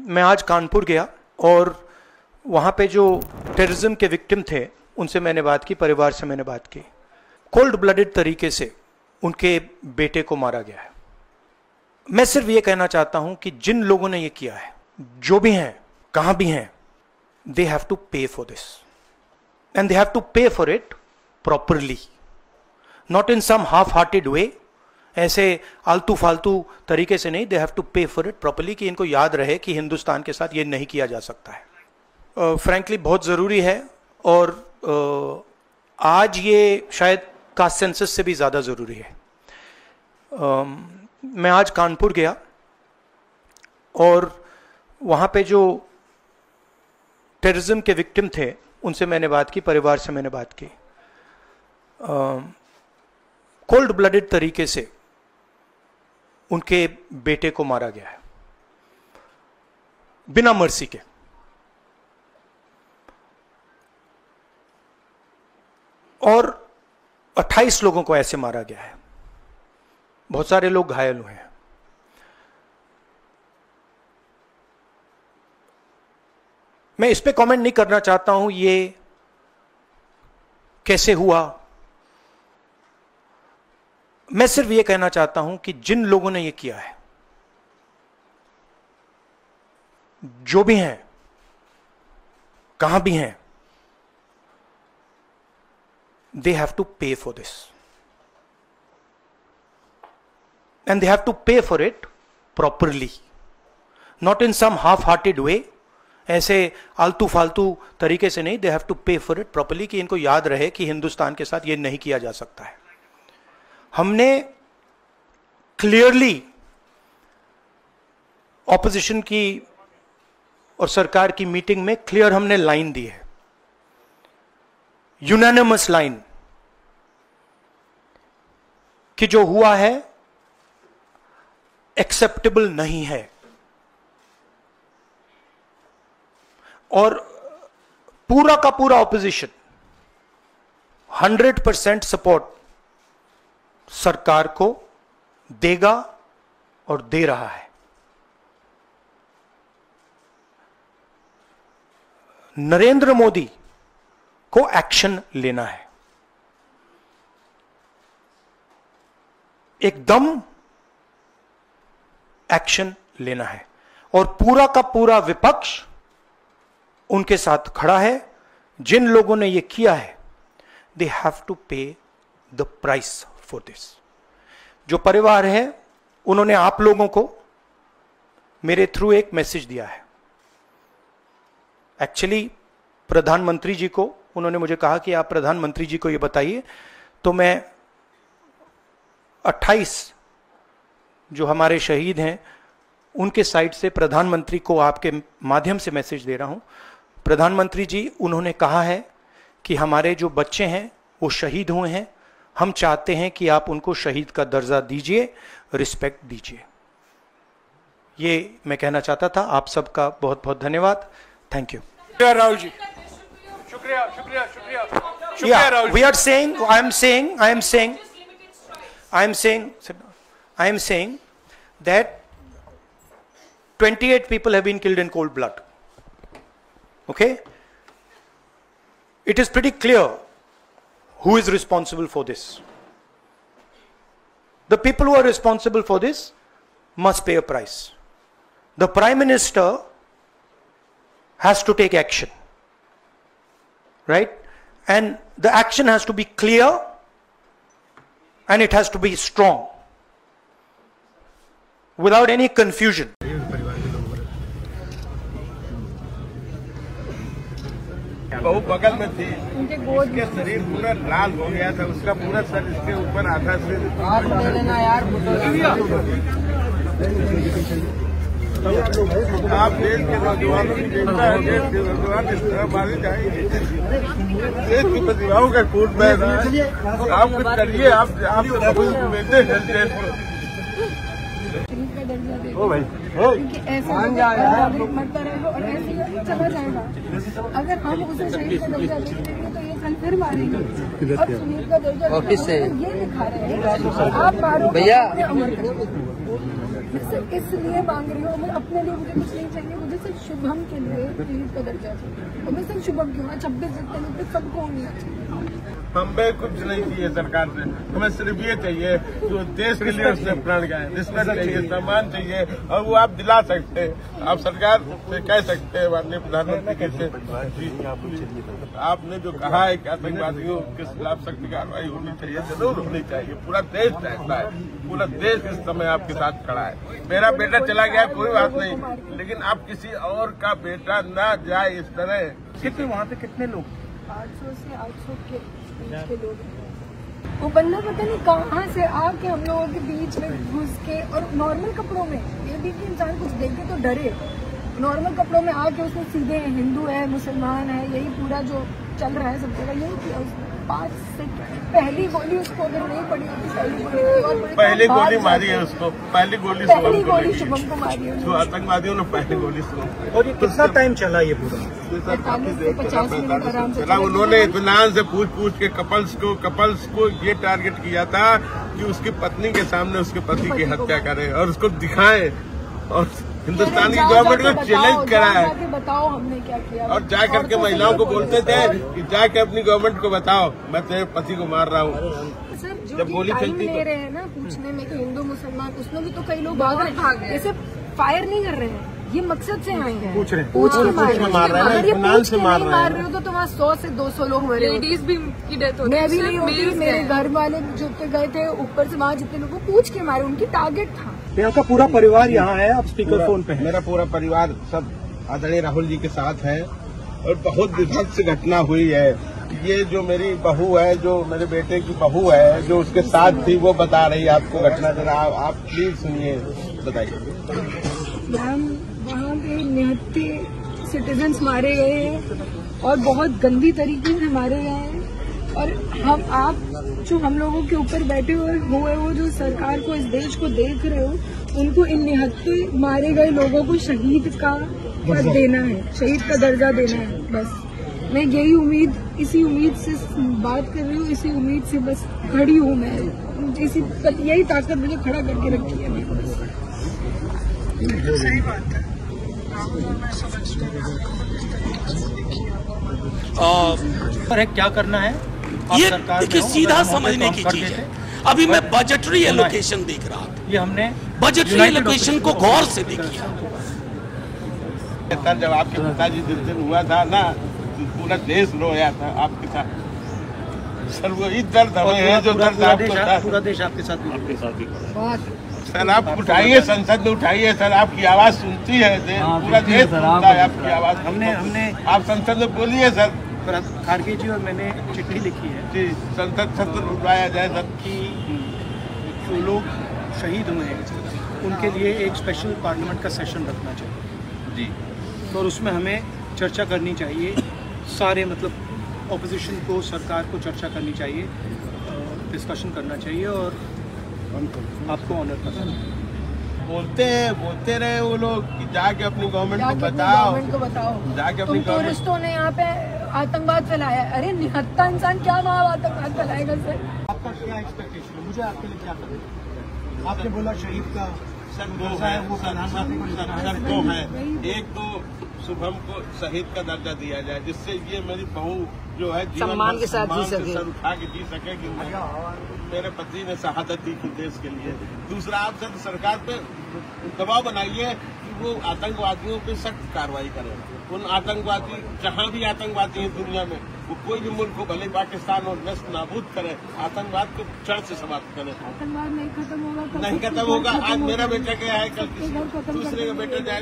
मैं आज कानपुर गया और वहाँ पे जो टेररिज्म के विक्टिम थे उनसे मैंने बात की, परिवार से मैंने बात की। कोल्ड ब्लडेड तरीके से उनके बेटे को मारा गया है। मैं सिर्फ ये कहना चाहता हूं कि जिन लोगों ने ये किया है, जो भी हैं, कहां भी हैं, they have to pay for this and they have to pay for it properly, not in some half hearted way, ऐसे आलतू फालतू तरीके से नहीं। They have to pay for it properly, कि इनको याद रहे कि हिंदुस्तान के साथ ये नहीं किया जा सकता है। फ्रैंकली बहुत ज़रूरी है और आज ये शायद कास्ट सेंसस से भी ज़्यादा ज़रूरी है। मैं आज कानपुर गया और वहाँ पे जो टेररिज्म के विक्टिम थे उनसे मैंने बात की, परिवार से मैंने बात की। कोल्ड ब्लडेड तरीके से उनके बेटे को मारा गया है, बिना मर्सी के। और 28 लोगों को ऐसे मारा गया है, बहुत सारे लोग घायल हुए हैं। मैं इस पे कमेंट नहीं करना चाहता हूं ये कैसे हुआ। मैं सिर्फ ये कहना चाहता हूं कि जिन लोगों ने ये किया है, जो भी हैं, कहां भी हैं, they have to pay for this and they have to pay for it properly, not in some half-hearted way, ऐसे आलतू फालतू तरीके से नहीं। they have to pay for it properly, कि इनको याद रहे कि हिंदुस्तान के साथ ये नहीं किया जा सकता है। हमने क्लियरली ऑपोजिशन की और सरकार की मीटिंग में क्लियर हमने लाइन दी है, यूनानिमस लाइन, कि जो हुआ है एक्सेप्टेबल नहीं है। और पूरा का पूरा ऑपोजिशन 100% सपोर्ट सरकार को देगा और दे रहा है। नरेंद्र मोदी को एक्शन लेना है, एकदम एक्शन लेना है, और पूरा का पूरा विपक्ष उनके साथ खड़ा है। जिन लोगों ने यह किया है, दे हैव टू पे द प्राइस फॉर दिस। जो परिवार है उन्होंने आप लोगों को मेरे थ्रू एक मैसेज दिया है। एक्चुअली प्रधानमंत्री जी को उन्होंने मुझे कहा कि आप प्रधानमंत्री जी को ये बताइए, तो मैं 28 जो हमारे शहीद हैं उनके साइड से प्रधानमंत्री को आपके माध्यम से मैसेज दे रहा हूं। प्रधानमंत्री जी, उन्होंने कहा है कि हमारे जो बच्चे हैं वो शहीद हुए हैं, हम चाहते हैं कि आप उनको शहीद का दर्जा दीजिए, रिस्पेक्ट दीजिए। ये मैं कहना चाहता था। आप सबका बहुत बहुत धन्यवाद। Thank you. राहुल जी, शुक्रिया शुक्रिया शुक्रिया शुक्रिया Rahul. We are saying, I am saying that 28 people have been killed in cold blood. Okay? It is pretty clear who is responsible for this. The people who are responsible for this must pay a price. The Prime Minister has to take action, right? And the action has to be clear and it has to be strong, without any confusion. बहू बगल में थी, उसके शरीर पूरा लाल हो गया था, उसका पूरा सर इसके ऊपर आधा सिर। आप देश के नौजवानों की चिंता है, देश के नौजवान इस तरह मारे जाएंगे, देश की प्रतिभाओं का खून बह रहा है। आप कुछ करिए, आप बेटे देश को। ओ भाई, मरता रहेगा और ऐसे ही चला जाएगा। अगर हम उसे शहीद का दर्जा देंगे तो ये कल फिर मारेंगे। अब शहीद का दर्जा ये दिखा रहे हैं आप मारो भैया। मैं सिर्फ इसलिए मांग रही हूँ, मैं अपने लिए मुझे कुछ नहीं चाहिए, मुझे सिर्फ शुभम के लिए शहीद का दर्जा चाहिए। और मैं सिर्फ शुभम क्यों ना 26 जनवरी पे सबको मिलना चाहिए। हमें कुछ नहीं चाहिए सरकार से, हमें सिर्फ ये चाहिए जो देश के लिए उसने प्राण गए, रिस्पेक्ट चाहिए, सम्मान चाहिए, और वो आप दिला सकते हैं। आप सरकार से कह सकते हैं, माननीय प्रधानमंत्री से आपने जो कहा है कि आतंकवादियों के खिलाफ सख्त कार्रवाई होनी चाहिए, जरूर होनी चाहिए। पूरा देश चाहता है, पूरा देश इस समय आपके साथ खड़ा है। मेरा बेटा चला गया कोई बात नहीं, लेकिन आप किसी और का बेटा ना जाए इस तरह। कितने वहाँ पे कितने लोग? 800 से 800 के बीच के लोग हैं। वो बंदा पता नहीं कहाँ से आके हम लोगों के बीच में घुस के, और नॉर्मल कपड़ों में, ये भी कि इंसान कुछ देखे तो डरे। नॉर्मल कपड़ों में आके उसने सीधे हिंदू है, मुसलमान है, यही पूरा जो चल रहा है सब जगह, यही किया उसने। 5 सेकंड पहली गोली उसको अगर नहीं पड़ी होती, पहली गोली मारी है उसको, पहली गोली शुभम को मारी है, जो आतंकवादियों ने पहली गोली सुबह। और ये कितना टाइम चला ये पूरा? 45 से 50 मिनट आराम से। उन्होंने इत्मीनान से पूछ के कपल्स को ये टारगेट किया था कि उसकी पत्नी के सामने उसके पति की हत्या करे और उसको दिखाए, और हिंदुस्तान की गवर्नमेंट को चैलेंज करा है। बताओ हमने क्या किया, और जा करके महिलाओं को बोलते थे कि जाके अपनी गवर्नमेंट को बताओ मैं तेरे पति को मार रहा हूँ। सर जब गोली चलती ले रहे हैं ना पूछने में कि हिंदू मुसलमान, उसमें भी तो कई लोग भाग रहे, ऐसे फायर नहीं कर रहे हैं, ये मकसद से आए हैं, पूछ के मार रहे हैं। अगर ये पूछ के नहीं मार रहे हो तो वहाँ 100 से 200 लोग मरे। लेडीज भी की डेथ होती है, मैं भी नहीं होती, मेरे घर वाले जो गए थे ऊपर से, वहाँ जितने लोग पूछ के मारे, उनकी टारगेट था। आपका पूरा परिवार यहाँ है, आप स्पीकर फोन पे हैं? मेरा पूरा परिवार सब आदरणीय राहुल जी के साथ है, और बहुत विभत्स घटना हुई है। ये जो मेरी बहू है, जो मेरे बेटे की बहू है, जो उसके साथ थी, वो बता रही है आपको घटना। जरा आप प्लीज सुनिए, बताइए। मैम, वहाँ पे 79 सिटीजन्स मारे गए हैं और बहुत गंदी तरीके से मारे गए हैं, और आप जो हम लोगों के ऊपर बैठे हुए वो जो सरकार को, इस देश को देख रहे हो, उनको इन 79 मारे गए लोगों को शहीद का पद देना है, शहीद का दर्जा देना है। बस मैं यही उम्मीद, इसी उम्मीद से बात कर रही हूँ, इसी उम्मीद से बस खड़ी हूँ मैं, यही ताकत मुझे खड़ा करके रखी है। सही बात है। पर क्या करना है ये देखिए सीधा समझने की चीज है। अभी मैं बजटरी एलोकेशन देख रहा था, ये हमने बजटरी एलोकेशन को गौर से देखिए। सर, जब आपके पिताजी जिस दिन हुआ था ना, पूरा देश रोया था आपके साथ। सर वही दर्द हमें है जो दर्द आपको था। पूरा देश आपके साथ। सर आप उठाइए, संसद में उठाइए सर, आपकी आवाज सुनती है, पूरा देश सुनता है आपकी आवाज। हमने आप संसद में बोलिए सर। खाड़गे जी और मैंने चिट्ठी लिखी है जी, संसद सत्र बुलाया जाए सर, कि जो लोग शहीद हुए हैं उनके लिए एक स्पेशल पार्लियामेंट का सेशन रखना चाहिए जी, और उसमें हमें चर्चा करनी चाहिए, सारे मतलब ऑपोजिशन को, सरकार को चर्चा करनी चाहिए, डिस्कशन करना चाहिए, और आपको ऑनर करना चाहिए। बोलते रहे वो लोग कि जाके अपनी गवर्नमेंट को बताओ, जाके अपनी टूरिस्टों ने यहाँ पे आतंकवाद फैलाया। अरे निहत्ता इंसान क्या वहाँ आतंकवाद फैलाएगा सर? आपका क्या एक्सपेक्टेशन है? मुझे आपके लिए क्या करना है? आपने बोला शहीद का दो है, एक तो शुभम को शहीद का दर्जा दिया जाए, जिससे ये मेरी बहू जो है सम्मान के साथ जी सके, सर उठा के जी सके कि मेरे पति ने शहादत दी थी देश के लिए। दूसरा, आप सर सरकार पे दबाव बनाइए कि वो आतंकवादियों पे सख्त कार्रवाई करें। उन आतंकवादी, जहाँ भी आतंकवादी है दुनिया में, वो कोई भी मुल्क को, भले पाकिस्तान और नष्ट नाबूद करे, आतंकवाद को जड़ से समाप्त करें। आतंकवाद नहीं खत्म होगा, नहीं खत्म होगा। आज मेरा बेटा गया है, कल दूसरे का बेटा जाएगा।